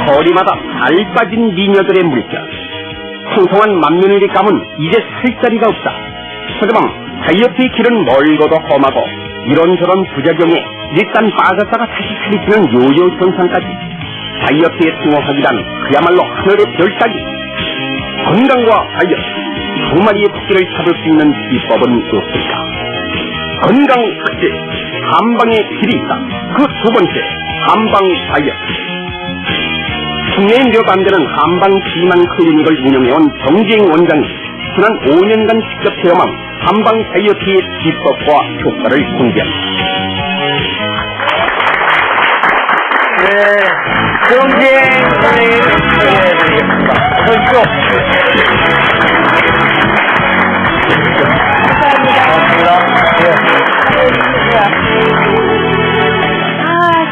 거리마다 살 빠진 미녀들의 물결. 풍성한 만면을 감은 이제 살자리가 없다. 하지만 다이어트의 길은 멀고도 험하고 이런저런 부작용에 일단 빠졌다가 다시 살이 찌는 요요 현상까지 다이어트에 성공하기란 그야말로 하늘의 별 따기. 건강과 다이어트 두 마리의 토끼를 잡을 수 있는 비법은 없을까? 건강 특집 한방의 길이 있다. 그 두 번째 한방 다이어트. 국내에 몇 안 되는 한방 비만 클리닉을 운영해온 정지행 원장이 지난 5년간 직접 체험한 한방 다이어트의 비법과 효과를 공개합니다. 네, 정지행 선생님 소개해드리겠습니다. 어서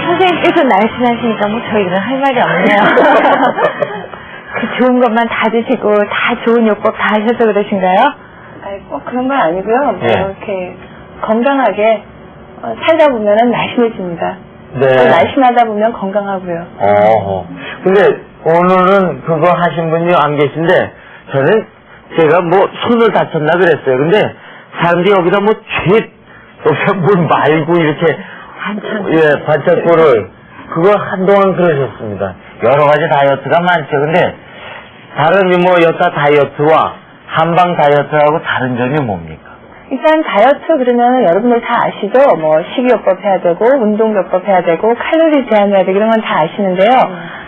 선생님께서 날씬하시니까 뭐 저희는 할 말이 없네요. 그 좋은 것만 다 드시고 다 좋은 요법 다 하셔서 그러신가요? 아니, 꼭 그런 건 아니고요. 네. 이렇게 건강하게 살다 보면은 날씬해집니다. 네. 또 날씬하다 보면 건강하고요. 근데 오늘은 그거 하신 분이 안 계신데 저는 제가 뭐 손을 다쳤나 그랬어요. 근데 사람들이 여기다 뭐 여기다 뭘 말고 이렇게 반창고를 그거 한동안 그러셨습니다. 여러 가지 다이어트가 많죠. 근데 다른 뭐 여타 다이어트와 한방 다이어트하고 다른 점이 뭡니까? 일단 다이어트 그러면 여러분들 다 아시죠? 뭐 식이요법 해야 되고 운동요법 해야 되고 칼로리 제한해야 되고 이런 건 다 아시는데요.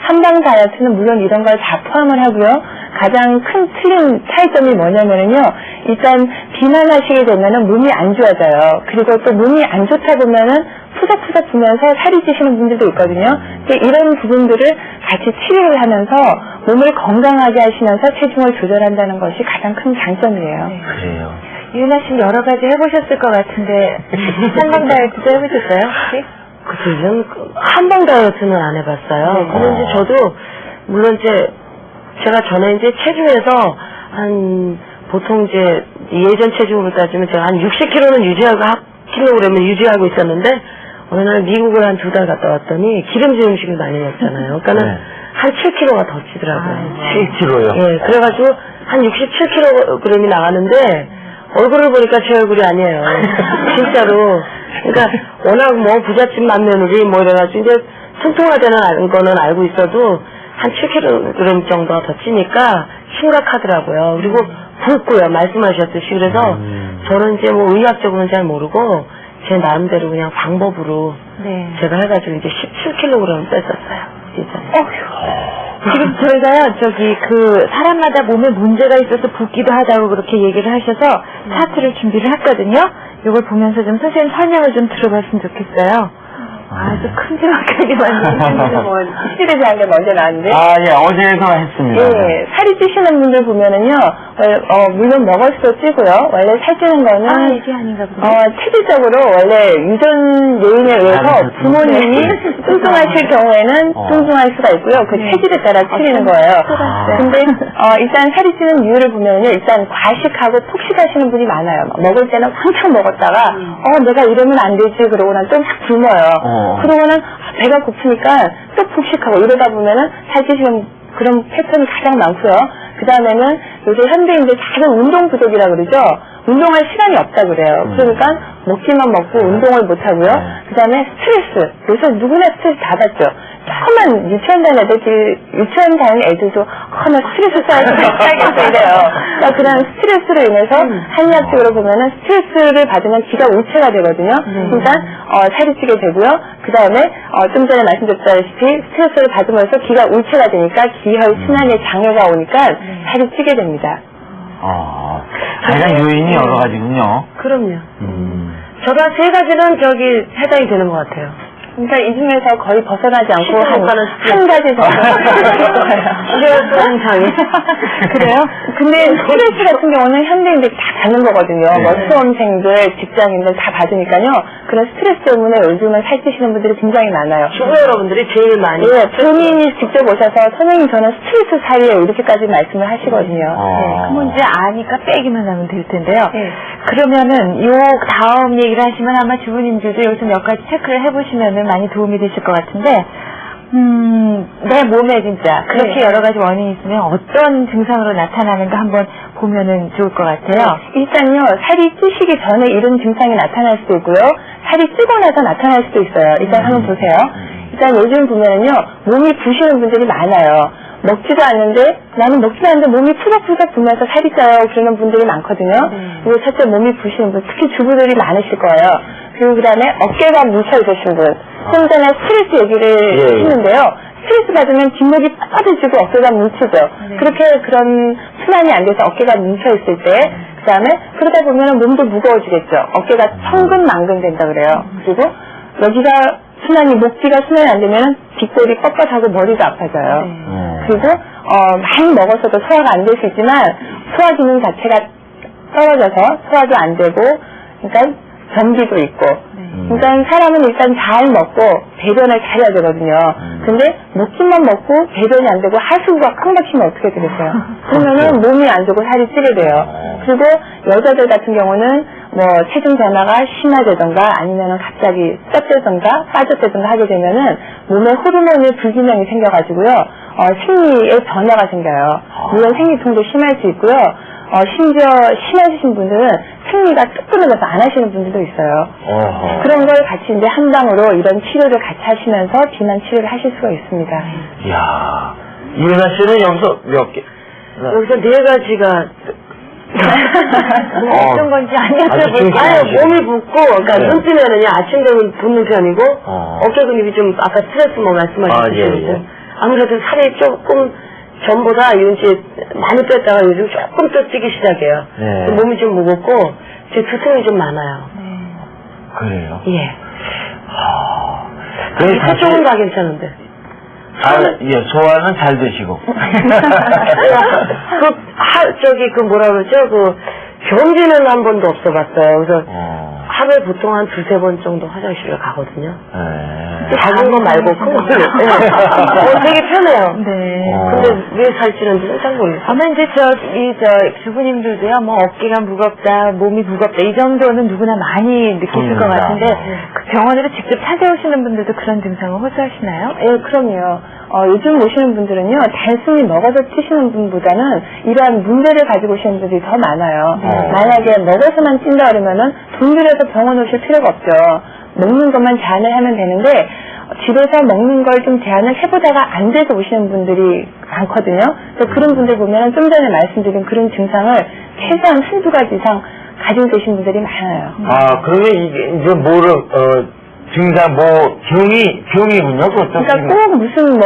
한방 다이어트는 물론 이런 걸 다 포함을 하고요. 가장 큰 틀린 차이점이 뭐냐면요. 일단 비만하시게 되면은 몸이 안 좋아져요. 그리고 또 몸이 안 좋다 보면은 푸석푸석 부면서 살이 찌시는 분들도 있거든요. 이런 부분들을 같이 치료를 하면서 몸을 건강하게 하시면서 체중을 조절한다는 것이 가장 큰 장점이에요. 그래요. 유나 씨는 여러 가지 해보셨을 것 같은데 한방 다이어트도 해보셨어요 혹시? 그치는 한방 다이어트는 안 해봤어요. 근데 이제 저도 물론 제가 전에 이제 체중에서 한 보통 이제 예전 체중으로 따지면 제가 한 60kg는 유지하고 킬로그램을 유지하고 있었는데 어느 날 미국을 한 2달 갔다 왔더니 기름진 음식을 많이 먹잖아요. 그러니까는 네. 한 7kg가 더 찌더라고요. 7kg요? 예, 그래가지고 한 67kg이 나가는데 얼굴을 보니까 제 얼굴이 아니에요. 진짜로. 그러니까 워낙 뭐 부잣집 맏며느리 뭐 이래가지고 이제 통통하다는 거는 알고 있어도 한 7kg 정도가 더 찌니까 심각하더라고요. 그리고 붓고요. 말씀하셨듯이. 그래서 저는 이제 뭐 의학적으로는 잘 모르고 제 나름대로 그냥 방법으로 제가 해가지고 이제 17kg 뺐었어요. 진짜. 지금 저희가요, 그 사람마다 몸에 문제가 있어서 붓기도 하다고 그렇게 얘기를 하셔서 차트를 준비를 했거든요. 이걸 보면서 좀 선생님 설명을 좀 들어봤으면 좋겠어요. 아주 큼지막하게 만든 뭐 식질에 대한 게 먼저 나왔는데. 예, 어제도 했습니다. 예, 살이 찌시는 분들 보면은요, 물론 먹을수록 찌고요. 원래 살찌는 거는 이게 아닌가 보네. 체질적으로 원래 유전 요인에 의해서 부모님이 뚱뚱하실 경우에는 뚱뚱할 수가 있고요. 그 체질에 따라 틀리는 거예요. 근데 일단 살이 찌는 이유를 보면요, 일단 과식하고 폭식하시는 분이 많아요. 먹을 때는 왕창 먹었다가 내가 이러면 안 되지 그러고 난 또 막 굶어요. 그러고는 배가 고프니까 또 폭식하고 이러다 보면은 살찌시는 그런 패턴이 가장 많고요. 그 다음에는 요새 현대인들 다들 운동 부족이라 그러죠. 운동할 시간이 없다 그래요. 그러니까 먹기만 먹고 운동을 못 하고요. 그 다음에 스트레스. 요새 누구나 스트레스 다 받죠. 조금만 유치원 다니는 애들도 나 스트레스 쌓여서 이래요. 그러니까 그런 스트레스로 인해서 한의학적으로 보면은 스트레스를 받으면 기가 울체가 되거든요. 그러니까 살이 찌게 되고요. 그 다음에 좀 전에 말씀드렸다시피 스트레스를 받으면서 기가 울체가 되니까 기혈 순환에 장애가 오니까 살이 찌게 됩니다. 다양한 요인이 여러 가지군요. 그럼요. 저도 한 3가지는 해당이 되는 것 같아요. 그러니까 이 중에서 거의 벗어나지 않고 한 가지 정도. 그래요? 근데 스트레스 같은 경우는 현대인들이 다 받는 거거든요. 뭐 수험생들, 직장인들 다 받으니까요. 그런 스트레스 때문에 요즘은 살찌시는 분들이 굉장히 많아요. 주부 여러분들이 제일 많이. 본인이 직접 오셔서 선생님 저는 스트레스 살이에요. 이렇게까지 말씀을 하시거든요. 그 문제 아니까 빼기만 하면 될 텐데요. 그러면은 요 다음 얘기를 하시면 아마 주부님들도 여기서 몇 가지 체크를 해보시면은 많이 도움이 되실 것 같은데 내 몸에 진짜 그렇게 네. 여러 가지 원인이 있으면 어떤 증상으로 나타나는가 한번 보면은 좋을 것 같아요. 일단요, 살이 찌시기 전에 이런 증상이 나타날 수도 있고요. 살이 찌고 나서 나타날 수도 있어요. 일단 한번 보세요. 일단 요즘 보면은요, 몸이 부시는 분들이 많아요. 먹지도 않는데, 나는 먹지도 않는데 몸이 푸석푸석 부면서 살이 쪄요. 그러는 분들이 많거든요. 그리고 첫째 몸이 부시는 분, 특히 주부들이 많으실 거예요. 그리고 그 다음에 어깨가 뭉쳐 있으신 분. 좀 전에 스트레스 얘기를 했는데요. 스트레스 받으면 뒷목이 빳빳해지고 어깨가 뭉치죠. 그렇게 그런 순환이 안 돼서 어깨가 뭉쳐 있을 때, 그 다음에 그러다 보면 몸도 무거워지겠죠. 어깨가 천근만근 된다 그래요. 그리고 여기가 순환이, 목뒤가 순환이 안 되면 뒷골이 뻣뻣하고 머리도 아파져요. 그리고 많이 먹었어도 소화가 안 될 수 있지만 소화 기능 자체가 떨어져서 소화도 안 되고, 그러니까 변비도 있고. 그러니까 사람은 일단 잘 먹고 배변을 잘 해야 되거든요. 근데 먹기만 먹고 배변이 안 되고 하수구가 꽉 막히면 어떻게 되겠어요? 그러면은 몸이 안 좋고 살이 찌게 돼요. 그리고 여자들 같은 경우는 뭐 체중 변화가 심하다던가 아니면은 갑자기 쪘다던가 빠졌다던가 하게 되면은 몸에 호르몬의 불균형이 생겨가지고요. 생리에 변화가 생겨요. 물론 생리통도 심할 수 있고요. 심지어 심해지신 분들은 생리가 뚝 끊어져서 안 하시는 분들도 있어요. 그런 걸 같이 이제 한 방으로 이런 치료를 같이 하시면서 비만 치료를 하실 수가 있습니다. 이야, 이은하 씨는 여기서 몇 개? 여기서 네 가지가 어떤 건지 아주 아니었어요. 아니, 몸이 붓고, 그러니까 네. 눈 뜨면은요, 아침 되면 붓는 편이고, 어깨 근육이 좀, 아까 스트레스 뭐 말씀하셨듯이, 예. 아무래도 살이 조금, 전보다 이제 많이 뺐다가 요즘 조금 또 찌기 시작해요. 네. 몸이 좀 무겁고, 제 두통이 좀 많아요. 그래요? 예. 그럼 그쪽은 다 괜찮은데. 예, 소화는 잘 되시고. 뭐라 그러죠? 변비는 한 번도 없어봤어요. 그래서 하루에 보통 한 두세 번 정도 화장실을 가거든요. 작은 거 말고 큰 거. 되게 편해요. 네. 근데 왜 살찌는지는 잘 모르겠어요. 아마 이제 주부님들도요, 뭐 어깨가 무겁다, 몸이 무겁다, 이 정도는 누구나 많이 느끼실 것 같은데, 그 병원으로 직접 찾아오시는 분들도 그런 증상을 호소하시나요? 예, 그럼요. 요즘 오시는 분들은요, 단순히 먹어서 찌시는 분보다는 이러한 문제를 가지고 오시는 분들이 더 많아요. 만약에 먹어서만 찐다 그러면은 돈 들여서 병원 오실 필요가 없죠. 먹는 것만 제한을 하면 되는데, 집에서 먹는 걸 좀 제한을 해보다가 안 돼서 오시는 분들이 많거든요. 그래서 그런 분들 보면은 좀 전에 말씀드린 그런 증상을 최소한 한두 가지 이상 가지고 계신 분들이 많아요. 그러면 이게 이제 증상 병이군요. 그러니까 꼭 무슨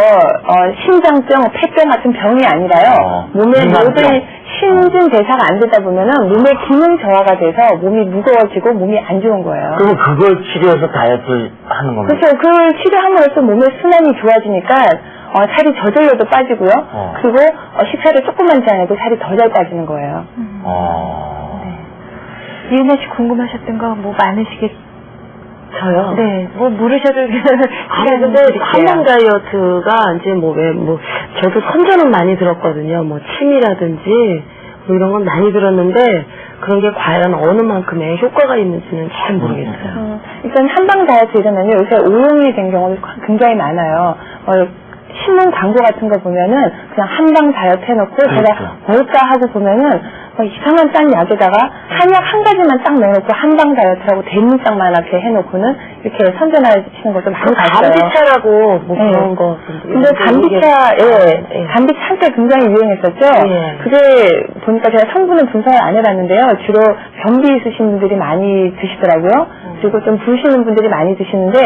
심장병, 폐병 같은 병이 아니라요. 몸의 모든 신진대사가 안 되다 보면은 몸의 기능 저하가 돼서 몸이 무거워지고 몸이 안 좋은 거예요. 그럼 그걸 치료해서 다이어트 하는 겁니까? 그렇죠. 그걸 치료함으로써 몸의 순환이 좋아지니까 살이 저절로도 빠지고요. 그리고 식사를 조금만 제한해도 살이 더 잘 빠지는 거예요. 이은하 씨 궁금하셨던 거 뭐 많으시겠? 저요? 네, 뭐 물으셔도 근데 한방 다이어트가 이제 저도 선전은 많이 들었거든요. 뭐 침이라든지 뭐 이런 건 많이 들었는데 그런 게 과연 어느 만큼의 효과가 있는지는 잘 모르겠어요. 일단 한방 다이어트 이러면요, 요새 오용이 된 경우도 굉장히 많아요. 신문 광고 같은 거 보면은 그냥 한방 다이어트 해놓고 제가 뭘까 하고 보면은 이상한 짠 약에다가 한약 한 가지만 딱 넣어놓고 한방 다이어트라고 대문짝만하게 해놓고는 이렇게 선전하시는 것도 많이 봤어요. 감비차라고 뭐 그런 거. 근데 감비차, 감비차 한때 굉장히 유행했었죠. 그게 보니까 제가 성분은 분석을 안 해봤는데요. 주로 변비 있으신 분들이 많이 드시더라고요. 그리고 좀 부으시는 분들이 많이 드시는데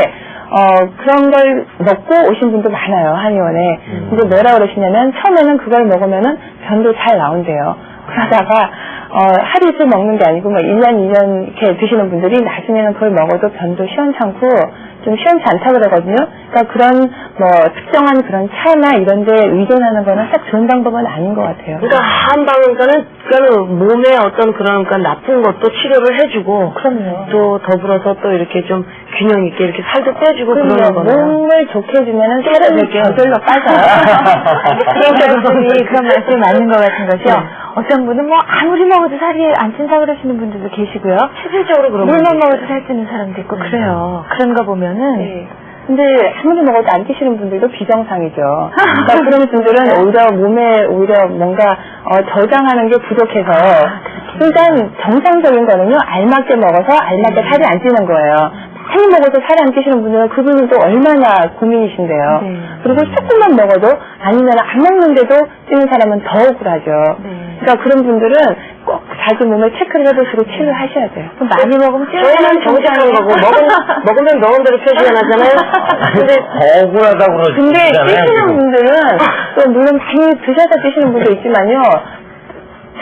그런 걸 먹고 오신 분도 많아요, 한의원에. 근데 뭐라 그러시냐면, 처음에는 그걸 먹으면은 변도 잘 나온대요. 그러다가, 하루 이틀 먹는 게 아니고, 1년, 2년 이렇게 드시는 분들이 나중에는 그걸 먹어도 변도 시원찮고, 좀 시원치 않다 그러거든요. 그러니까 그런, 특정한 그런 차나 이런 데 의존하는 거는 딱 좋은 방법은 아닌 것 같아요. 그러니까 한방은 몸에 어떤 그러니까 나쁜 것도 치료를 해주고, 그럼요. 또 더불어서 또 이렇게 좀 균형 있게 이렇게 살도 빼주고 그러는 거는. 몸을 좋게 해주면은 살은 저절로 빠져요. 그런 말씀이 맞는 것 같은 거죠. 어떤 분은 아무리 먹어도 살이 안 찐다 그러시는 분들도 계시고요. 실질적으로 그런 물만 먹어도 살찌는 사람도 있고 그래요. 그런 거 보면은 근데 아무리 먹어도 안 찌시는 분들도 비정상이죠. 그러니까 그런 분들은 오히려 몸에 오히려 뭔가 저장하는 게 부족해서. 그러니까 정상적인 거는요, 알맞게 먹어서 알맞게 살이 안 찌는 거예요. 많이 먹어서 살이 안 찌시는 분들은 그분들도 얼마나 고민이신데요. 그리고 조금만 먹어도 아니면 안 먹는데도 찌는 사람은 더 억울하죠. 그러니까 그런 분들은 꼭 자기 몸을 체크를 해보시고 치료를 하셔야 돼요. 그럼 많이 먹으면 저희는 정상인 거고 먹으면 먹은 대로 표시가 나잖아요. 근데 억울하다고 그러시잖아요. 근데 찌시는 지금. 분들은 또 물론 많이 드셔서 찌시는 분도 있지만요.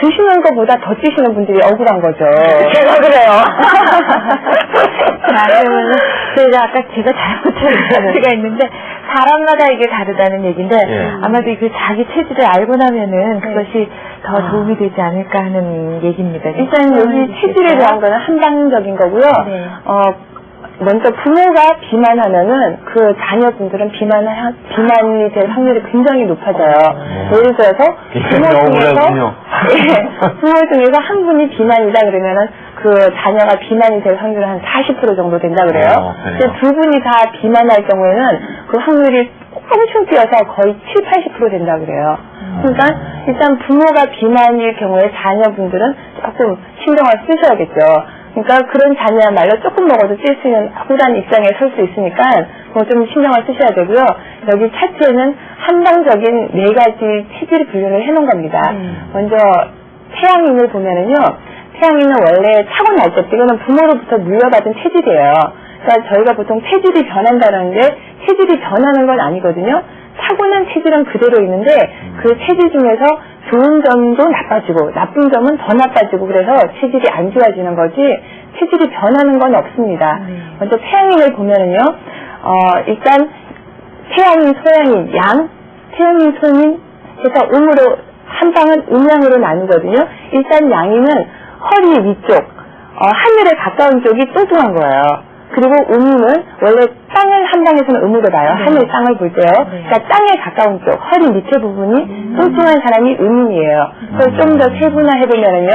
드시는 것보다 더 찌시는 분들이 억울한 거죠. 제가 그래요. 자, 그러면 제가 아까 제가 잘못한 가치가 있는데 사람마다 이게 다르다는 얘기인데 예. 아마도 그 자기 체질을 알고 나면은 그것이 더 도움이 되지 않을까 하는 얘기입니다. 일단 여기 체질에 대한 거는 한방적인 거고요. 네. 먼저 부모가 비만하면은 그 자녀분들은 비만이 될 확률이 굉장히 높아져요. 예를 들어서 부모 중에서 부모 중에서 한 분이 비만이다 그러면은 그 자녀가 비만이 될 확률은 한 40% 정도 된다 그래요. 근데 두 분이 다 비만할 경우에는 그 확률이 엄청 뛰어서 거의 7-80% 된다 그래요. 그러니까 일단 부모가 비만일 경우에 자녀분들은 조금 신경을 쓰셔야겠죠. 그러니까 그런 자녀야말로 조금 먹어도 찔 수 있는 억울한 입장에 설 수 있으니까 좀 신경을 쓰셔야 되고요. 여기 차트에는 한방적인 4가지 체질 분류를 해놓은 겁니다. 먼저 태양인을 보면은요. 태양인은 원래 타고날 때부터 이거는 부모로부터 물려받은 체질이에요. 그러니까 저희가 보통 체질이 변한다는데 체질이 변하는 건 아니거든요. 타고난 체질은 그대로 있는데 그 체질 중에서 좋은 점도 나빠지고 나쁜 점은 더 나빠지고 그래서 체질이 안 좋아지는 거지 체질이 변하는 건 없습니다. 먼저 태양인을 보면은요. 일단 태양인, 소양인, 양, 태양인, 소양인 해서 음으로 한 방은 음양으로 나누거든요. 일단 양인은 허리 위쪽, 하늘에 가까운 쪽이 뚱뚱한 거예요. 그리고 음은 원래 땅을 한 방에서는 음으로 봐요. 하늘 땅을 볼 때요. 그러니까 땅에 가까운 쪽, 허리 밑에 부분이 뚱뚱한 사람이 음이에요. 그걸 좀 더 세분화해보면은요.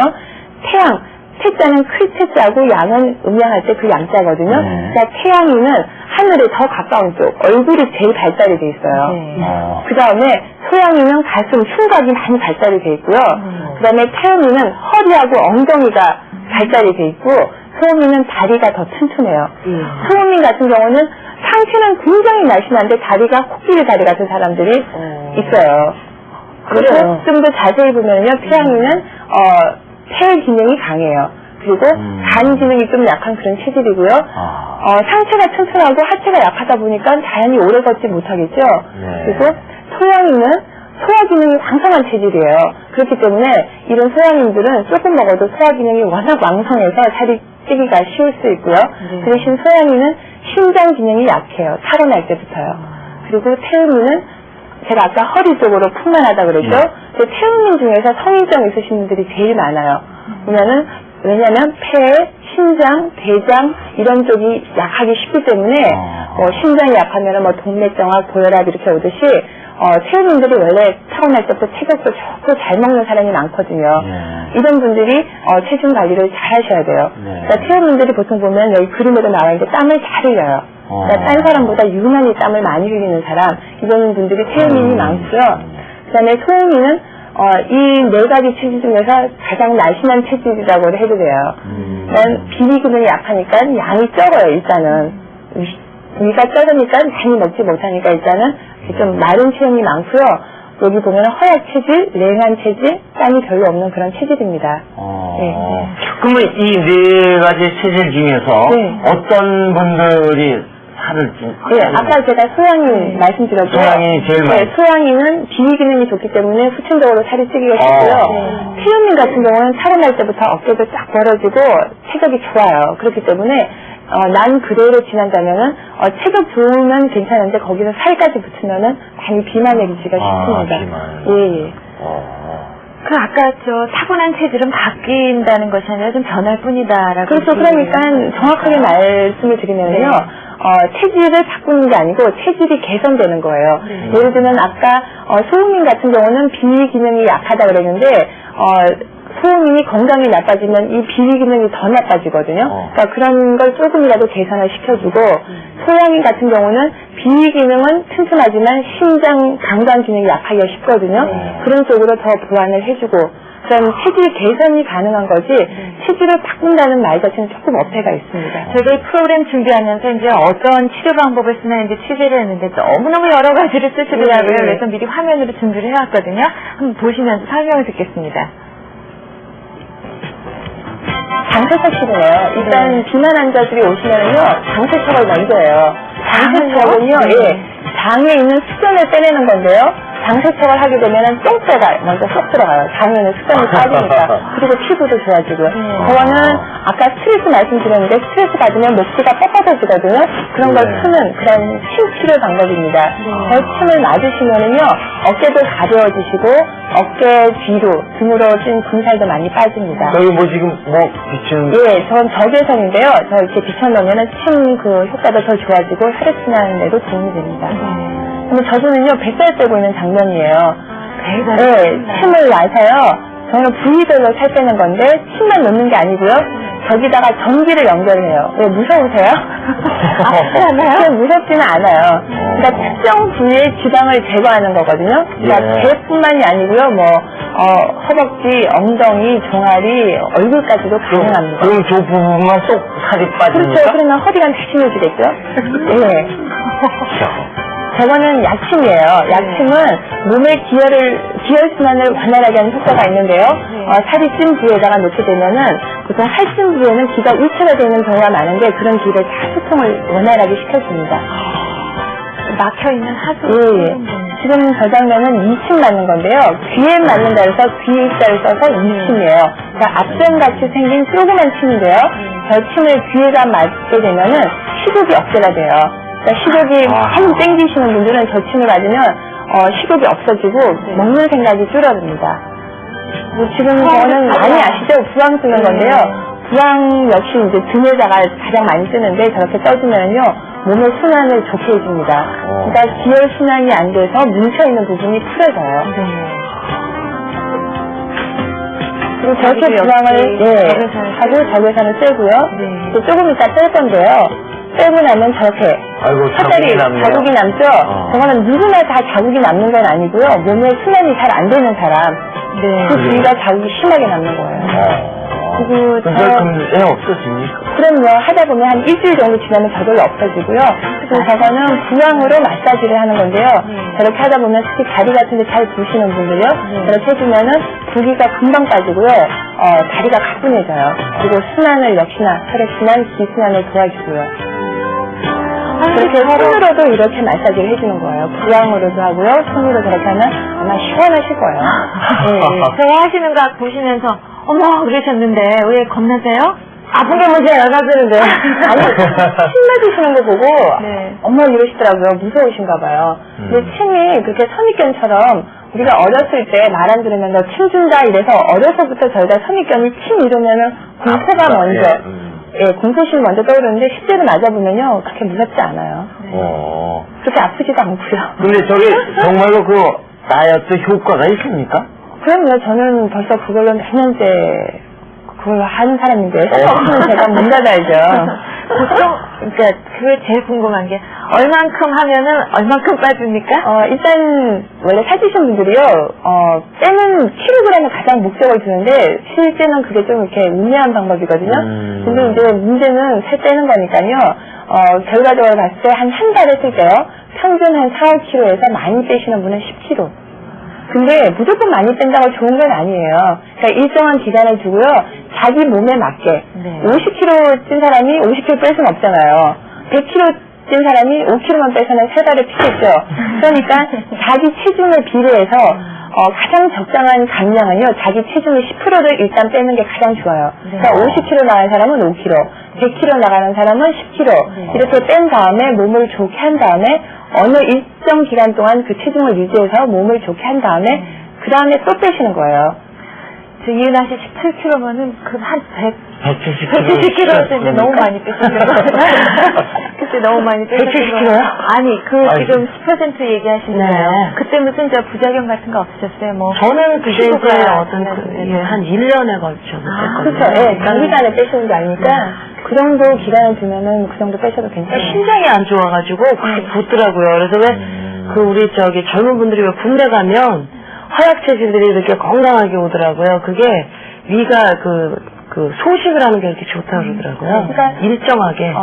태양, 태자는 클 태자고 양은 음양할 때 그 양자거든요. 그러니까 태양인은 하늘에 더 가까운 쪽, 얼굴이 제일 발달이 돼 있어요. 그 다음에 소양인은 가슴, 흉곽이 많이 발달이 돼 있고요. 그 다음에 태음인은 허리하고 엉덩이가 발달이 돼 있고 소음인은 다리가 더 튼튼해요. 소음인 같은 경우는 상체는 굉장히 날씬한데 다리가 코끼리 다리 같은 사람들이 있어요. 그리고 좀 더 자세히 보면요, 태양인은 폐 기능이 강해요. 그리고 간 기능이 좀 약한 그런 체질이고요. 상체가 튼튼하고 하체가 약하다 보니까 자연히 오래 걷지 못하겠죠. 그리고 소양인은 소화 기능이 왕성한 체질이에요. 그렇기 때문에 이런 소양인들은 조금 먹어도 소화 기능이 워낙 왕성해서 살이 찌기가 쉬울 수 있고요. 그 대신 소양인은 심장 기능이 약해요. 타고날 때부터요. 그리고 태음인은 제가 아까 허리 쪽으로 풍만하다 그랬죠. 태음인 중에서 성인병 있으신 분들이 제일 많아요. 왜냐면 폐, 심장, 대장 이런 쪽이 약하기 쉽기 때문에 심장이 약하면 동맥경화, 고혈압 이렇게 오듯이 태음인들이 원래 타고날 때부터 체격도 좋고 잘 먹는 사람이 많거든요. 이런 분들이 체중 관리를 잘 하셔야 돼요. 그러니까 태음인들이 보통 보면 여기 그림에도 나와 있는데 땀을 잘 흘려요. 그러니까 딴 사람보다 유난히 땀을 많이 흘리는 사람, 이런 분들이 태음인이 많고요. 그 다음에 소음인은 이 4가지 체질 중에서 가장 날씬한 체질이라고 해도 돼요. 비위 기능이 약하니까 양이 적어요, 일단은. 위가 적으니까 많이 먹지 못하니까 일단은 좀 마른 체형이 많고요. 여기 보면 허약 체질, 냉한 체질, 땀이 별로 없는 그런 체질입니다. 그러면 이 4가지 체질 중에서 어떤 분들이 살을 아까 제가 소양인 말씀드렸고요. 소양인이 제일 많이. 소양인은 비위 기능이 좋기 때문에 후천적으로 살이 찌기가 쉽고요. 태음인 같은 경우는 타고날 때부터 어깨도 쫙 벌어지고 체격이 좋아요. 그렇기 때문에 난 그대로 지난다면은 체격 좋으면 괜찮은데 거기서 살까지 붙으면은 많이 비만해지기가 쉽습니다. 예. 그 아까 타고난 체질은 바뀐다는 것이 아니라 좀 변할 뿐이다라고. 그렇죠. 그러니까 정확하게 말씀을 드리면요. 체질을 바꾸는 게 아니고 체질이 개선되는 거예요. 예를 들면 아까 소음인 같은 경우는 비위 기능이 약하다 그랬는데 소음이 건강이 나빠지면 이 비위 기능이 더 나빠지거든요. 그러니까 그런 걸 조금이라도 개선을 시켜주고 소양인 같은 경우는 비위 기능은 튼튼하지만 심장, 방광 기능이 약하기가 쉽거든요. 그런 쪽으로 더 보완을 해주고 그럼 체질 개선이 가능한 거지 체질을 바꾼다는 말 자체는 조금 어폐가 있습니다. 저희가 이 프로그램 준비하면서 이제 어떤 치료 방법을 쓰나 이제 취재를 했는데 너무너무 여러 가지를 쓰시더라고요. 그래서 미리 화면으로 준비를 해왔거든요. 한번 보시면서 설명을 듣겠습니다. 장세척이에요. 일단 비만 환자들이 오시면요 장세척을 먼저 해요. 장세척은요, 장에 있는 습전을 빼내는 건데요. 장세척을 하게 되면은 똥배가 먼저 쏙 들어가요. 장에는 습전이 빠지니까. 그리고 피부도 좋아지고요. 그거는 아까 스트레스 말씀드렸는데 스트레스 받으면 목지가 뻣뻣해지거든요. 그런 걸 푸는 그런 침 치료 방법입니다. 그 침을 맞으시면은요 어깨도 가벼워지시고 어깨 뒤로 등으로 찐 군살도 많이 빠집니다. 여기 뭐 지금 뭐 비추는 예, 전 적외선인데요. 저 이렇게 비춰놓으면 침 그 효과도 더 좋아지고 혈액순환 데도 도움이 됩니다. 근데 저분은요 뱃살 빼고 있는 장면이에요. 침을 놔서요. 저는 부위별로 살 빼는 건데 침만 놓는 게 아니고요. 저기다가 전기를 연결해요. 왜 무서우세요? 그냥 무섭지는 않아요. 그러니까 특정 부위의 지방을 제거하는 거거든요. 그러니까 배뿐만이 아니고요. 뭐 허벅지, 엉덩이, 종아리, 얼굴까지도 가능합니다. 그럼 저 부분만 쏙 살이 빠집니까? 그렇죠. 그러면 허리가 날씬해지겠죠? 예. 저거는 약침이에요. 약침은 몸의 기혈순환을 원활하게 하는 효과가 있는데요. 살이 찐 부위에다가 놓게 되면은 보통 살찐 부위에는 기가 우체가 되는 경우가 많은데 그런 기를 다 소통을 원활하게 시켜줍니다. 막혀있는 하수. 예. 지금 저 장면은 2침 맞는 건데요. 귀에 맞는다 해서 귀자를 써서 2침이에요. 그러니까 앞점같이 생긴 조그만 침인데요. 저 침을 귀에다 맞게 되면은 식욕이 억제가 돼요. 그러니까 식욕이 한번 땡기시는 분들은 저 침을 맞으면 식욕이 없어지고 먹는 생각이 줄어듭니다. 지금 저는 많이 아시죠? 부항 쓰는 건데요. 부항 역시 이제 등에다가 가장 많이 쓰는데 저렇게 떠주면요 몸의 순환을 좋게 해줍니다. 그러니까 기혈 순환이 안 돼서 뭉쳐있는 부분이 풀어져요. 그리고 저렇게 부항을 하고 적외선을 쐬고요. 조금 이따 뺄 건데요. 빼고 나면 저렇게 자국이 남죠? 저거는 누구나 다 자국이 남는 건 아니고요. 몸에 순환이 잘 안 되는 사람 그 부위가 자국이 심하게 남는 거예요. 그리고 왜 없어집니까? 그럼요. 하다 보면 한 일주일 정도 지나면 저절로 없어지고요. 그리고 저거는 부항으로 마사지를 하는 건데요. 저렇게 하다 보면 특히 다리 같은 데 잘 부시는 분들요. 저렇게 해주면은 부기가 금방 빠지고요. 다리가 가뿐해져요. 그리고 순환을 역시나 혈액순환, 기순환을 도와주고요. 그렇게 손으로도 이렇게 마사지를 해주는 거예요. 부항으로도 하고요. 손으로 저렇게 하면 아마 시원하실 거예요. 제가 하시는 거 보시면서 어머 그러셨는데 왜 겁나세요? 아픈 게 문제 안 하시는데. 아니, 침 맞으시는 거 보고 엄마 이러시더라고요. 무서우신가 봐요. 근데 침이 그렇게 선입견처럼 우리가 어렸을 때 말 안 들으면 너 침 준다 이래서 어려서부터 저희가 선입견이 침 이러면은 공포가 먼저 공포심이 먼저 떠오르는데 실제로 맞아보면요 그렇게 무섭지 않아요. 그렇게 아프지도 않고요. 근데 저게 정말로 그 다이어트 효과가 있습니까? 그럼요. 저는 벌써 그걸로 몇 년째 그걸 하는 사람인데 없으면 제가 문 닫아야죠. 보통 그러니까 그게 제일 궁금한 게 얼만큼 하면은 얼만큼 빠집니까? 일단 원래 살찌신 분들이요 빼는 킬로그램을 가장 목적을 두는데 실제는 그게 좀 이렇게 우매한 방법이거든요. 근데 이제 문제는 살 빼는 거니까요. 결과적으로 봤을 때 한 달 했을 때요 평균 한 4-5kg에서 많이 빼시는 분은 10kg. 근데 무조건 많이 뺀다고 좋은 건 아니에요. 그러니까 일정한 기간을 두고요. 자기 몸에 맞게 50kg 찐 사람이 50kg 뺄 수는 없잖아요. 100kg 찐 사람이 5kg만 빼서는 세 달을 피겠죠. 그러니까 자기 체중에 비례해서 가장 적당한 감량은요. 자기 체중의 10%를 일단 빼는 게 가장 좋아요. 그러니까 50kg 나가는 사람은 5kg, 100kg 나가는 사람은 10kg 이렇게 뺀 다음에 몸을 좋게 한 다음에 어느 일정 기간 동안 그 체중을 유지해서 몸을 좋게 한 다음에 그 다음에 또 빼시는 거예요. 저 이은하 씨 17kg면은 그 한 170kg 170kg 이제 너무 많이 빼시는 거예요. 때 너무 많이 빼셨어요. 170kg 요? 아니, 지금 10% 얘기하시잖아요. 네. 그때 무슨 부작용 같은 거 없으셨어요? 뭐. 저는 그게 이제 피부가 어떤 네. 한 1년에 걸쳐서 뺐거든요. 그렇죠. 예, 단기간에 빼시는 게 아니니까 그 정도 기간을 두면은 그 정도 빼셔도 괜찮아요. 심장이 안 좋아가지고 그게 붓더라고요. 그래서 왜 우리 젊은 분들이 왜 군대 가면 허약 체질들이 이렇게 건강하게 오더라고요. 그게 위가 소식을 하는 게 이렇게 좋다고 그러더라고요. 그러니까 일정하게.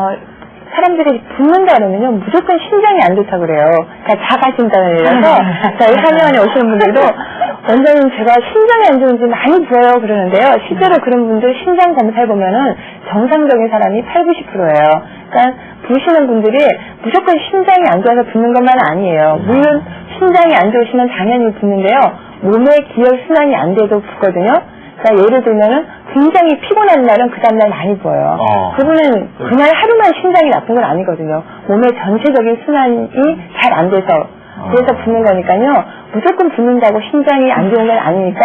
사람들이 붓는다 그러면요, 무조건 심장이 안 좋다 그래요. 그러니까 자가진단이라서, 저희 한의원에 오시는 분들도, 원장님 제가 심장이 안 좋은지 많이 부어요 그러는데요. 실제로 그런 분들 심장 검사해보면은 정상적인 사람이 80~90%예요. 그러니까 부시는 분들이 무조건 심장이 안 좋아서 붓는 것만 아니에요. 물론 심장이 안 좋으시면 당연히 붓는데요. 몸의 기혈순환이 안 돼도 붓거든요. 그러니까 예를 들면은 굉장히 피곤한 날은 그 다음날 많이 부어요. 그분은 그날 하루만 심장이 나쁜 건 아니거든요. 몸의 전체적인 순환이 잘 안 돼서 그래서 붓는 거니까요. 무조건 붓는다고 심장이 안 좋은 건 아니니까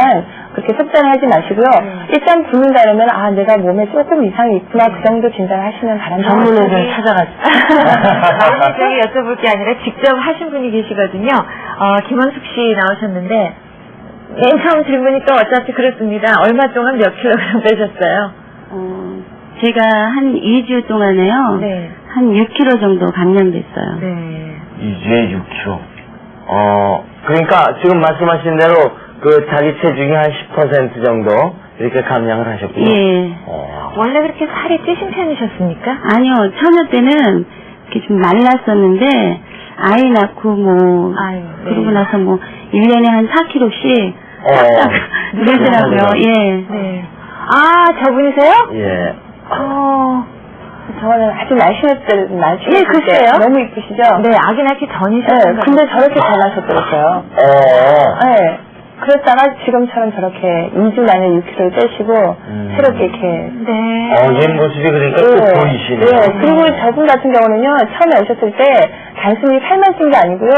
그렇게 속단하지 마시고요. 일단 붓는다 그러면 내가 몸에 조금 이상이 있구나 그 정도 진단하시면 바랍니다. 전문의를 찾아가지고. 저희 여쭤볼 게 아니라 직접 하신 분이 계시거든요. 김원숙 씨 나오셨는데 맨 처음 질문이 또 어차피 그렇습니다. 얼마 동안 몇 킬로그램 빼셨어요? 제가 한 2주 동안에요. 네. 한 6kg 정도 감량됐어요. 네. 2주에 6kg. 그러니까 지금 말씀하신 대로 자기 체중이 한 10% 정도 이렇게 감량을 하셨군요. 예. 원래 그렇게 살이 찌신 편이셨습니까? 아니요, 처녀 때는 이렇게 좀 말랐었는데, 아이 낳고 아유, 네. 그러고 나서 1년에 한 4kg씩 싹싹 늘더라고요. 예. 네. 저분이세요? 예. 저는 아주 날씬했을 예, 글쎄요. 너무 이쁘시죠? 네, 아기 낳기 전이셨어요. 네, 근데 저렇게 변하셨더라고요. 네. 그랬다가 지금처럼 저렇게 2주 만에 6kg를 빼시고 새롭게 이렇게 네. 옛 모습이 그러니까 또 보이시네요. 네. 그리고 저분 같은 경우는요, 처음에 오셨을 때 단순히 살만 찐 게 아니고요,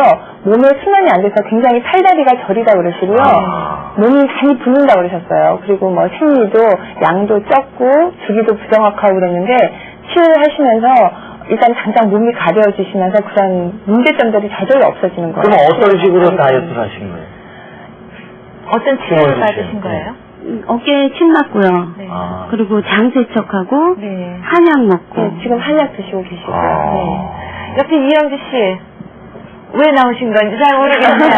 몸에 순환이 안 돼서 굉장히 팔다리가 저리다 그러시고요, 몸이 많이 붓는다 그러셨어요. 그리고 생리도 양도 적고 주기도 부정확하고 그랬는데 치료를 하시면서 일단 당장 몸이 가벼워지시면서 그런 문제점들이 저절로 없어지는 거예요. 그럼 어떤 식으로 다이어트를 하신 거예요? 어떤 치료를 받으신 거예요? 어깨에 침 맞고요. 네. 그리고 장세척하고 네. 한약 먹고. 네, 지금 한약 드시고 계시고요. 네. 옆에 이영주 씨, 왜 나오신 건지 잘 모르겠네요.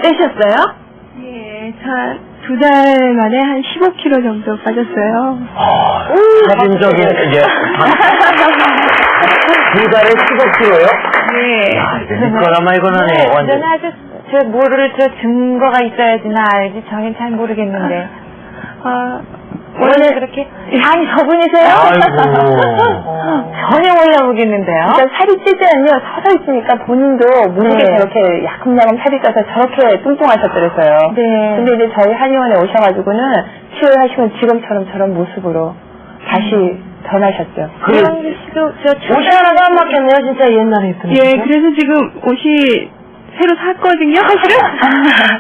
빼셨어요? 예, 저 2달 만에 한 15kg 정도 빠졌어요. 사진적인, 이제, 2달에 15kg요? 네. 이거 니꺼라마 이거는 완전. 저는 아주 증거가 있어야지나 알지. 저는 잘 모르겠는데. 원래 그렇게 저분이세요? 전혀 몰라보겠는데요. 그러니까 살이 찌지않요 서서 있으니까 본인도 모르게 네. 저렇게 야금야금 살이 쪄서 저렇게 뚱뚱하셨더랬어요. 네. 근데 이제 저희 한의원에 오셔가지고는 치료를 하시면 지금처럼 저런 모습으로 다시 변하셨죠. 이영주 씨도 옷이 하나도 안 맞겠네요, 진짜 옛날에 했던. 예, 그래서 지금 옷이 새로 샀거든요, 사실은.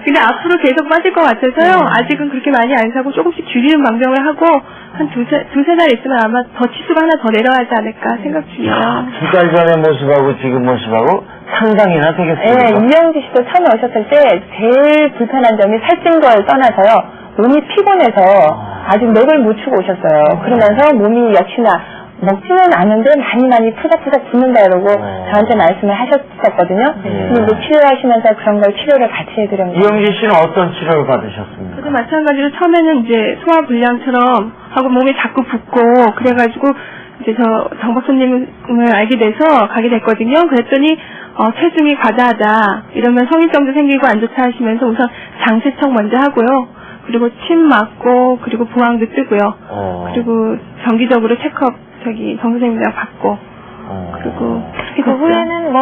근데 앞으로 계속 빠질 것 같아서요. 아직은 그렇게 많이 안 사고 조금씩 줄이는 방정을 하고 한 두세 달 있으면 아마 더 치수가 하나 더 내려가지 않을까 생각 중이에요. 2달 전의 모습하고 지금 모습하고 상당히나 되겠습니다. 네, 이영주 씨도 처음에 오셨을 때 제일 불편한 점이 살찐 걸 떠나서요. 몸이 피곤해서 아직 맥을 못 추고 오셨어요. 그러면서 몸이 역시나 먹지는 않은데 많이 푸석푸석 붓는다 이러고 저한테 말씀을 하셨었거든요. 근데 이제 치료하시면서 그런 걸 치료를 같이 해드렸는데. 이영지 씨는 어떤 치료를 받으셨습니까? 저도 마찬가지로 처음에는 이제 소화불량처럼 하고 몸이 자꾸 붓고 그래가지고 이제 저 정박사님을 알게 돼서 가게 됐거든요. 그랬더니 체중이 과다하다 이러면 성인병도 생기고 안 좋다 하시면서 우선 장세척 먼저 하고요. 그리고 침 맞고 그리고 부항도 뜨고요. 그리고 정기적으로 체크업 정선생님이랑 받고 그리고 그 후에는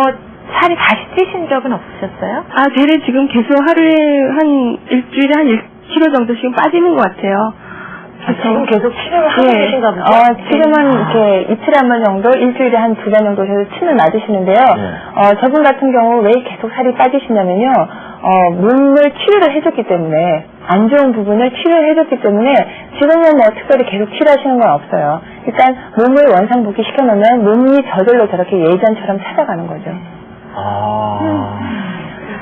살이 다시 찌신 적은 없으셨어요? 쟤를 지금 계속 하루에 일주일에 한 1kg 정도씩 빠지는 것 같아요. 지금 계속 치료를 하고 계신가 보죠? 지금은 이렇게 이틀에 한 번 정도, 일주일에 한 2번 정도 해서 침을 맞으시는데요. 저분 같은 경우 왜 계속 살이 빠지시냐면요. 몸을 치료를 해줬기 때문에 안 좋은 부분을 치료를 해줬기 때문에 지금은 뭐 특별히 계속 치료하시는 건 없어요. 일단 몸을 원상복귀 시켜놓으면 몸이 저절로 저렇게 예전처럼 찾아가는 거죠.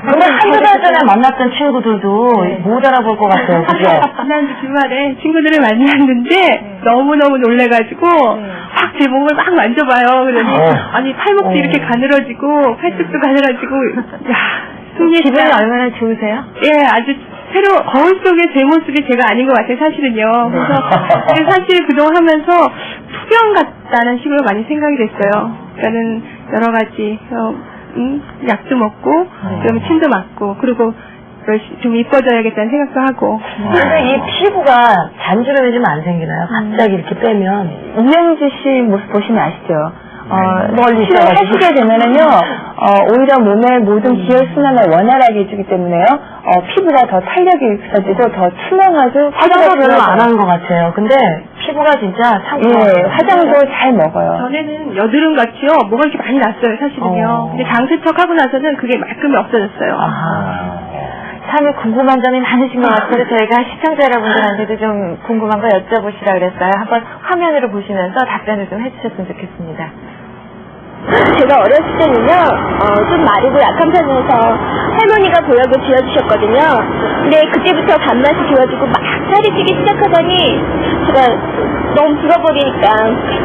근데 한두 달 전에 만났던 친구들도 못 알아볼 것 같아요, 그죠? 지난주 주말에 친구들을 만났는데 너무너무 놀래가지고 막 제 몸을 막 만져봐요. 그러니 아니 팔목도 이렇게 가늘어지고 팔뚝도 가늘어지고 야 승리 기분이 얼마나 좋으세요? 예 아주 새로 거울 속에 제 모습이 제가 아닌 것 같아요 사실은요. 그래서 사실 그동안 하면서 투병 같다는 식으로 많이 생각이 됐어요. 그러니까는 여러 가지 약도 먹고 그러면 침도 맞고 그리고 좀 이뻐져야겠다는 생각도 하고. 근데 이 피부가 잔주름이 좀 안 생기나요? 갑자기 이렇게 빼면. 이명지 씨 모습 보시면 아시죠? 멀리 치료하시게 되면은요, 오히려 몸의 모든 기혈순환을 원활하게 해주기 때문에요, 피부가 더 탄력이 있어지고 더 투명하고 화장도 별로 안 하는 것 같아요. 근데 피부가 진짜 예, 화장도 잘 먹어요. 전에는 여드름 같이요, 뭐가 이렇게 많이 났어요, 사실은요. 근데 장세척하고 나서는 그게 말끔히 없어졌어요. 참 궁금한 점이 많으신 것 같아서 저희가 시청자 여러분들한테도 좀 궁금한 거 여쭤보시라 그랬어요. 한번 화면으로 보시면서 답변을 좀 해주셨으면 좋겠습니다. 제가 어렸을 때는요, 좀 마르고 약한 편이어서 할머니가 보약을 지어주셨거든요. 근데 그때부터 간맛이 좋아지고 막 살이 찌기 시작하더니 제가 너무 불어버리니까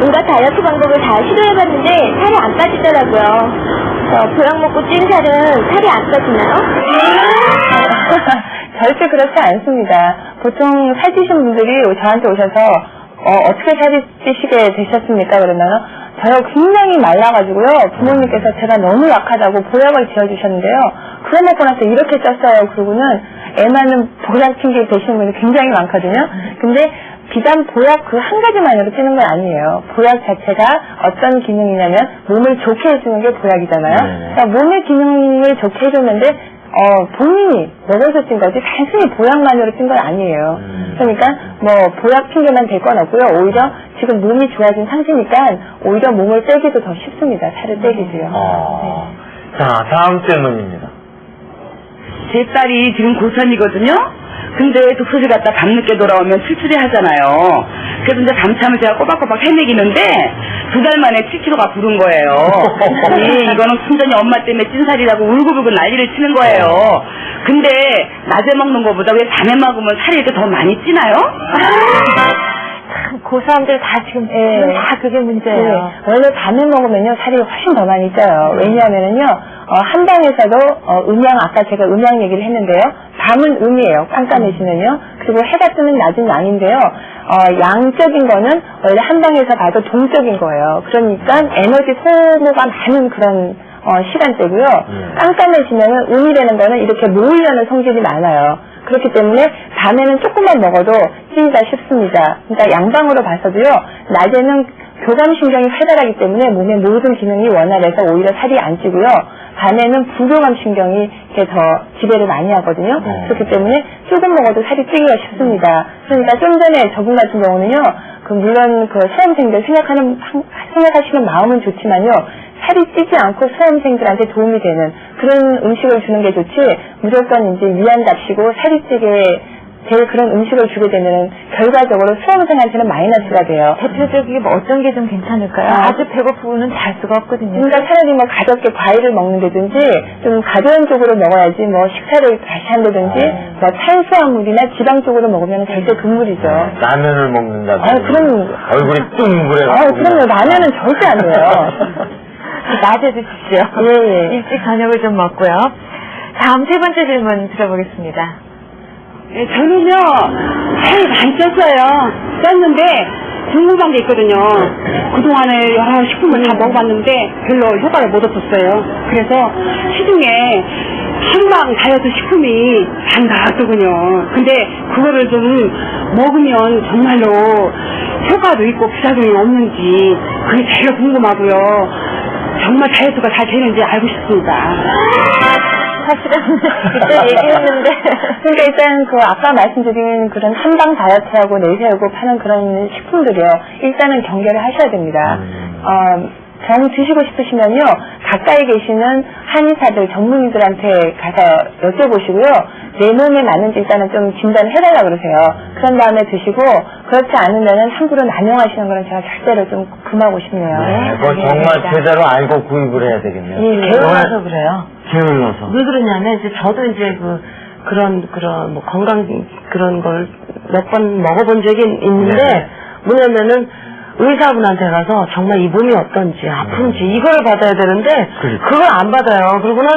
온갖 다이어트 방법을 다 시도해봤는데 살이 안 빠지더라고요. 보약 먹고 찐 살은 살이 안 빠지나요? 절대 그렇지 않습니다. 보통 살찌신 분들이 저한테 오셔서 어떻게 살이 찌시게 되셨습니까? 그러면 저요 굉장히 말라가지고요. 부모님께서 제가 너무 약하다고 보약을 지어주셨는데요. 그거 먹고 나서 이렇게 쪘어요. 그러고는 애 많은 보약 핑계 되시는 분이 굉장히 많거든요. 근데 비단 보약 그 한 가지만으로 찌는 건 아니에요. 보약 자체가 어떤 기능이냐면 몸을 좋게 해주는 게 보약이잖아요. 그러니까 몸의 기능을 좋게 해줬는데 본인이 먹어서 찐 거지 단순히 보약만으로 찐 건 아니에요. 그러니까 뭐 보약 핑계만 될 건 없고요. 오히려 지금 몸이 좋아진 상태니까 오히려 몸을 빼기도 더 쉽습니다. 살을 빼기도요. 자, 다음 질문입니다. 제 딸이 지금 고3이거든요. 근데 독서실 갔다 밤늦게 돌아오면 출출해 하잖아요. 그래서 이제 밤참을 제가 꼬박꼬박 헤매기는데 2달 만에 7kg가 부른 거예요. 아니 이거는 순전히 엄마 때문에 찐살이라고 울고불고 난리를 치는 거예요. 근데 낮에 먹는 거보다 왜 밤에 먹으면 살이 이렇게 더 많이 찌나요? 고3들 다 지금 다 그게 문제예요. 네. 원래 밤에 먹으면요 살이 훨씬 더 많이 쪄요. 왜냐하면은요 한방에서도 아까 제가 음양 얘기를 했는데요. 밤은 음이에요. 깜깜해지면요. 그리고 해가 뜨는 낮은 양인데요. 양적인 거는 원래 한방에서 봐도 동적인 거예요. 그러니까 에너지 소모가 많은 그런 시간대고요. 깜깜해지면은 음이라는 거는 이렇게 모으려는 성질이 많아요. 그렇기 때문에 밤에는 조금만 먹어도 찌기가 쉽습니다. 그러니까 양방으로 봐서도요. 낮에는 교감신경이 활발하기 때문에 몸의 모든 기능이 원활해서 오히려 살이 안 찌고요. 밤에는 부교감신경이 이렇게 더 지배를 많이 하거든요. 그렇기 때문에 조금 먹어도 살이 찌기가 쉽습니다. 그러니까 좀 전에 저분 같은 경우는요. 물론 수험생들 생각하시는 마음은 좋지만요. 살이 찌지 않고 수험생들한테 도움이 되는 그런 음식을 주는 게 좋지 무조건 이제 위안답시고 살이 찌게 될 그런 음식을 주게 되면 결과적으로 수험생한테는 마이너스가 돼요. 대표적인 어떤 게 좀 괜찮을까요? 아주 배고프고는 잘 수가 없거든요. 그러니까 차라리 뭐 가볍게 과일을 먹는다든지 좀 가벼운 쪽으로 먹어야지 뭐 식사를 다시 한다든지 뭐 탄수화물이나 지방 쪽으로 먹으면 절대 금물이죠. 라면을 먹는다든지. 그럼 얼굴이 뚱그래요. 그럼요. 라면은 절대 안 돼요. 낮에 드십시오. 예. 일찍 저녁을 좀 먹고요. 다음 세 번째 질문 들어보겠습니다. 네, 저는요 살이 많이 쪘어요. 쪘는데 궁금한 게 있거든요. 그동안에 여러 식품을 다 먹어봤는데 별로 효과를 못 얻었어요. 그래서 시중에 한방 다이어트 식품이 잘 나왔더군요. 근데 그거를 좀 먹으면 정말로 효과도 있고 부작용이 없는지 그게 제일 궁금하고요. 정말 다이어트가 잘 되는지 알고 싶습니다. 사실은 그때 얘기했는데 그러니까 일단 아까 말씀드린 그런 한방 다이어트하고 내세우고 파는 그런 식품들이요. 일단은 경계를 하셔야 됩니다. 정 드시고 싶으시면요, 가까이 계시는 한의사들, 전문의들한테 가서 여쭤보시고요, 내 몸에 맞는지 일단은 좀 진단을 해달라 그러세요. 그런 다음에 드시고, 그렇지 않으면은 함부로 남용하시는 거는 제가 절대로 좀 금하고 싶네요. 네, 뭐 정말 제대로 알고 구입을 해야 되겠네요. 예, 게을러서 그래요. 게을러서. 왜 그러냐면, 이제 저도 이제 그런 뭐 건강 그런 걸 몇 번 먹어본 적이 있는데, 뭐냐면은, 의사분한테 가서 정말 이 몸이 어떤지, 아픈지, 이거를 받아야 되는데, 그걸 안 받아요. 그리고는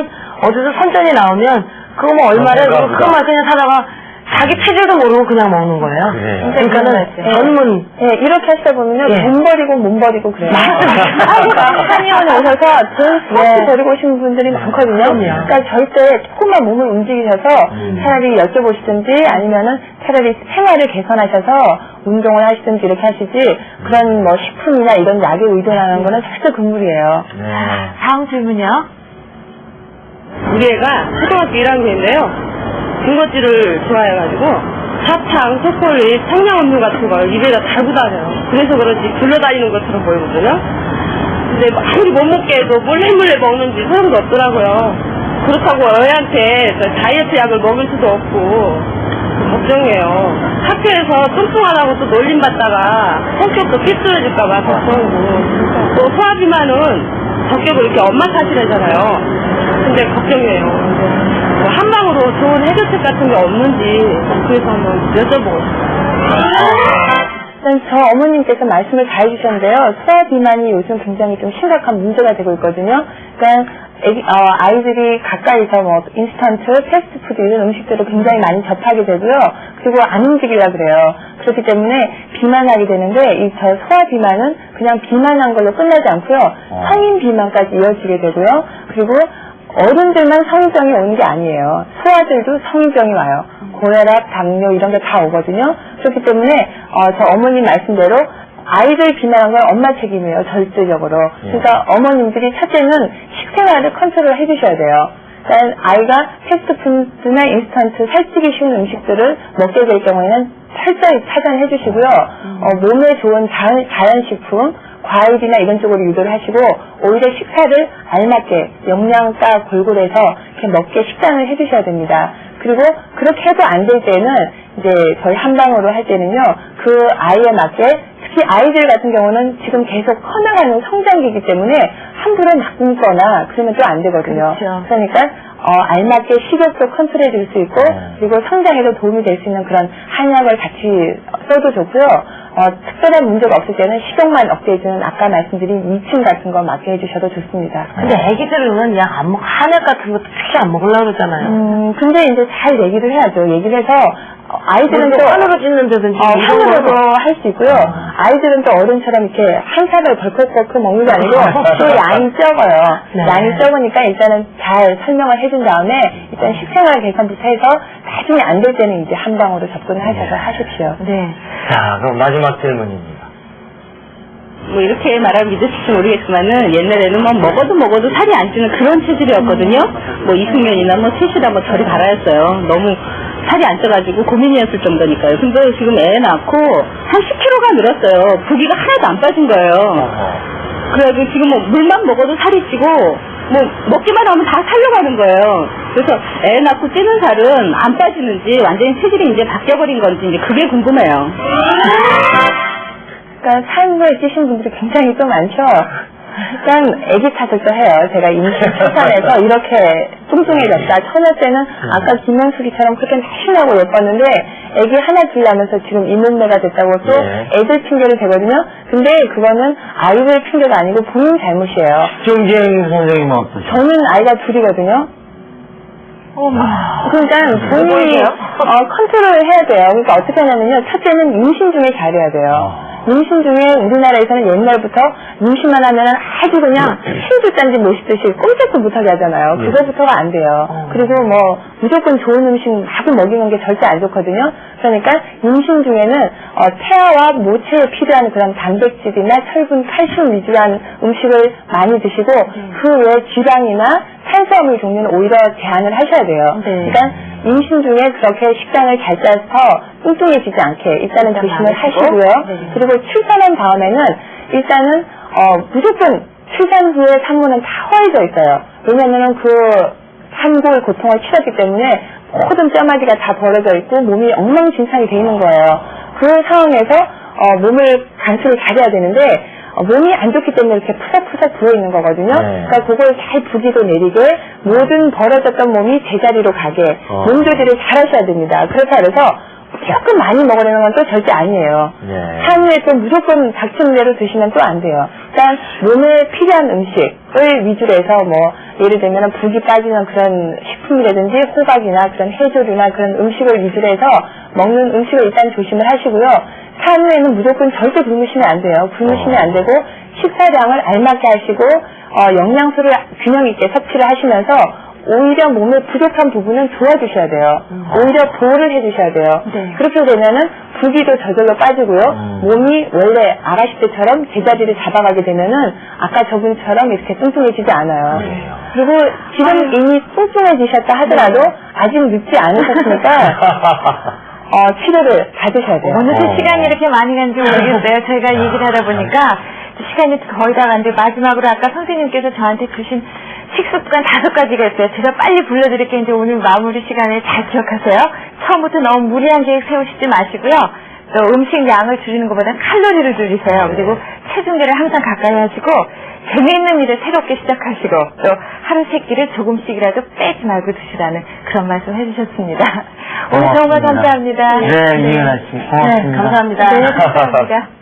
어디서 선전이 나오면, 그거 뭐 얼마래? 그거만 그냥 사다가 자기 체질도 모르고 그냥 먹는 거예요. 그러니까는 전문. 예, 이렇게 하시다 보면요, 예. 돈 버리고 몸 버리고 그래요. 한의원에 오셔서 돈 수없이 버리고 오시는 분들이 많거든요. 그러니까 절대 조금만 몸을 움직이셔서 차라리 여쭤보시든지 아니면은 차라리 생활을 개선하셔서 운동을 하시든지 이렇게 하시지, 그런 뭐 식품이나 이런 약에 의존하는 거는 절대 금물이에요. 다음 질문이요. 우리 애가 초등학교 1학년인데요. 군것질을 좋아해가지고 사탕, 초콜릿, 청량음료 같은 걸 입에다 달고 다녀요. 그래서 그런지 굴러다니는 것처럼 보이거든요. 근데 아무리 못 먹게 해도 몰래 먹는지 소용도 없더라고요. 그렇다고 애한테 다이어트 약을 먹일 수도 없고 걱정해요. 학교에서 뚱뚱하다고 또 놀림받다가 성격도 삐뚤어질까봐 걱정이고, 또 소화비만은 성격을 이렇게 엄마 탓이라잖아요. 근데 걱정이에요. 뭐 한방으로 좋은 해결책 같은 게 없는지 그래서 한번 여쭤보고 싶어요. 일단 저 어머님께서 말씀을 다 해주셨는데요. 소화 비만이 요즘 굉장히 좀 심각한 문제가 되고 있거든요. 그러니까 아이들이 가까이서 뭐 인스턴트, 패스트푸드 이런 음식들을 굉장히 많이 접하게 되고요. 그리고 안 움직이려 그래요. 그렇기 때문에 비만하게 되는데, 이 저 소화 비만은 그냥 비만한 걸로 끝나지 않고요. 성인 비만까지 이어지게 되고요. 그리고 어른들만 성인병이 오는 게 아니에요. 소아들도 성인병이 와요. 고혈압, 당뇨 이런 게 다 오거든요. 그렇기 때문에 저 어머님 말씀대로 아이들 비만한 건 엄마 책임이에요. 절대적으로. 그러니까 어머님들이 첫째는 식생활을 컨트롤 해주셔야 돼요. 그러니까 아이가 패스트푸드나 인스턴트 살찌기 쉬운 음식들을 먹게 될 경우에는 철저히 차단해 주시고요. 몸에 좋은 자연식품, 과일이나 이런 쪽으로 유도를 하시고, 오히려 식사를 알맞게 영양가 골고루해서 이렇게 먹게 식단을 해주셔야 됩니다. 그리고 그렇게 해도 안 될 때는 이제 저희 한방으로 할 때는요, 그 아이에 맞게, 특히 아이들 같은 경우는 지금 계속 커나가는 성장기이기 때문에 함부로 막 굶거나 그러면 또 안 되거든요. 그렇죠. 그러니까 알맞게 식욕도 컨트롤해 줄 수 있고, 그리고 성장에도 도움이 될 수 있는 그런 한약을 같이 써도 좋고요. 특별한 문제가 없을 때는 식욕만 억제해주는 아까 말씀드린 2층 같은 거 맡게 해주셔도 좋습니다. 근데 애기들은 약 안 먹고 한약 같은 것도 특히 안 먹으려고 그러잖아요. 근데 이제 잘 얘기를 해야죠. 얘기를 해서 아이들은 또 환으로 찢는다든지 환으로도 할 수 있고요. 아이들은 또 어른처럼 이렇게 한 사발 벌컥벌컥 먹는 게 아니고 또 양이 적어요. 네. 양이 적으니까 일단은 잘 설명을 해준 다음에 일단 식생활 개선부터 해서 나중에 안 될 때는 이제 한 방으로 접근을 하셔서 하십시오. 네. 자, 그럼 마지막 질문입니다. 뭐 이렇게 말하면 믿으실지 모르겠지만은 옛날에는 뭐 먹어도 살이 안 찌는 그런 체질이었거든요. 뭐 이승면이나 뭐 셋이나 뭐 저리 갈아였어요. 너무 살이 안 쪄가지고 고민이었을 정도니까요. 근데 지금 애 낳고 한 10kg가 늘었어요. 부기가 하나도 안 빠진 거예요. 그래가지고 지금 뭐 물만 먹어도 살이 찌고 뭐 먹기만 하면 다 살려고 하는 거예요. 그래서 애 낳고 찌는 살은 안 빠지는지 완전히 체질이 이제 바뀌어버린 건지 이제 그게 궁금해요. 그러니까 삶을 찌신 분들이 굉장히 또 많죠. 일단 아기 탓을 또 해요. 제가 임신 출산해서 이렇게 뚱뚱해졌다. 처녀 때는 아까 김명숙이처럼 그렇게 날씬하고 예뻤는데 아기 하나 둘라면서 지금 이 몸매가 됐다고 또 애들 핑계를 대거든요. 근데 그거는 아이들 핑계가 아니고 본인 잘못이에요. 정재영 선생님은 어떠세요? 저는 아이가 둘이거든요. 그러니까 본인이 컨트롤을 해야 돼요. 그러니까 어떻게 하냐면요. 첫째는 임신 중에 잘해야 돼요. 임신 중에 우리나라에서는 옛날부터 임신만 하면 아주 그냥 신주단지 모시듯이 꼼짝도 못하게 하잖아요. 그거부터가 안 돼요. 그리고 뭐 무조건 좋은 음식 마구 먹이는 게 절대 안 좋거든요. 그러니까 임신 중에는 태아와 모체에 필요한 그런 단백질이나 철분, 칼슘 위주한 음식을 많이 드시고 그 외에 지방이나 탄수화물 종류는 오히려 제한을 하셔야 돼요. 그러니까 임신 중에 그렇게 식단을 잘 짜서 뚱뚱해지지 않게 일단은 조심을 하시고요. 그리고 출산한 다음에는 일단은 무조건 출산 후에 산모는 다 허해져 있어요. 왜냐면은 그 산고의 고통을 치렀기 때문에 모든 뼈마디가 다 벌어져 있고 몸이 엉망진창이 돼 있는 거예요. 그 상황에서 몸을 간수를 잘해야 되는데 몸이 안 좋기 때문에 이렇게 푸석푸석 부어 있는 거거든요. 네. 그러니까 그걸 잘 부기도 내리게 모든 벌어졌던 몸이 제자리로 가게 몸 조절을 잘 하셔야 됩니다. 그렇다 그래서 조금 많이 먹으려는 건 또 절대 아니에요. 네. 산후에 또 무조건 닥치는 대로 드시면 또 안 돼요. 일단 몸에 필요한 음식을 위주로 해서 뭐 예를 들면 북이 빠지는 그런 식품이라든지 호박이나 그런 해조류나 그런 음식을 위주로 해서 먹는 음식을 일단 조심을 하시고요. 산후에는 무조건 절대 굶으시면 안 돼요. 굶으시면 안 되고 식사량을 알맞게 하시고 영양소를 균형 있게 섭취를 하시면서 오히려 몸에 부족한 부분은 도와주셔야 돼요. 오히려 보호를 해주셔야 돼요. 네. 그렇게 되면은 부기도 저절로 빠지고요. 몸이 원래 아가씨 때처럼 제자리를 잡아가게 되면은 아까 저분처럼 이렇게 뚱뚱해지지 않아요. 그리고 지금 이미 뚱뚱해지셨다 하더라도 아직 늦지 않으셨으니까 치료를 받으셔야 돼요. 어느새 시간이 이렇게 많이 간지 모르겠어요. 저희가 얘기를 하다 보니까 시간이 거의 다 갔는데 마지막으로 아까 선생님께서 저한테 주신 식습관 5가지가 있어요. 제가 빨리 불러드릴게요. 이제 오늘 마무리 시간을 잘 기억하세요. 처음부터 너무 무리한 계획 세우시지 마시고요. 또 음식 양을 줄이는 것보다 칼로리를 줄이세요. 그리고 체중계를 항상 가까이 하시고 재미있는 일을 새롭게 시작하시고 또 하루 3끼를 조금씩이라도 빼지 말고 드시라는 그런 말씀 해주셨습니다. 오늘 정말 감사합니다. 네, 이은하 씨. 고맙습니다. 네, 감사합니다. 네, 감사합니다.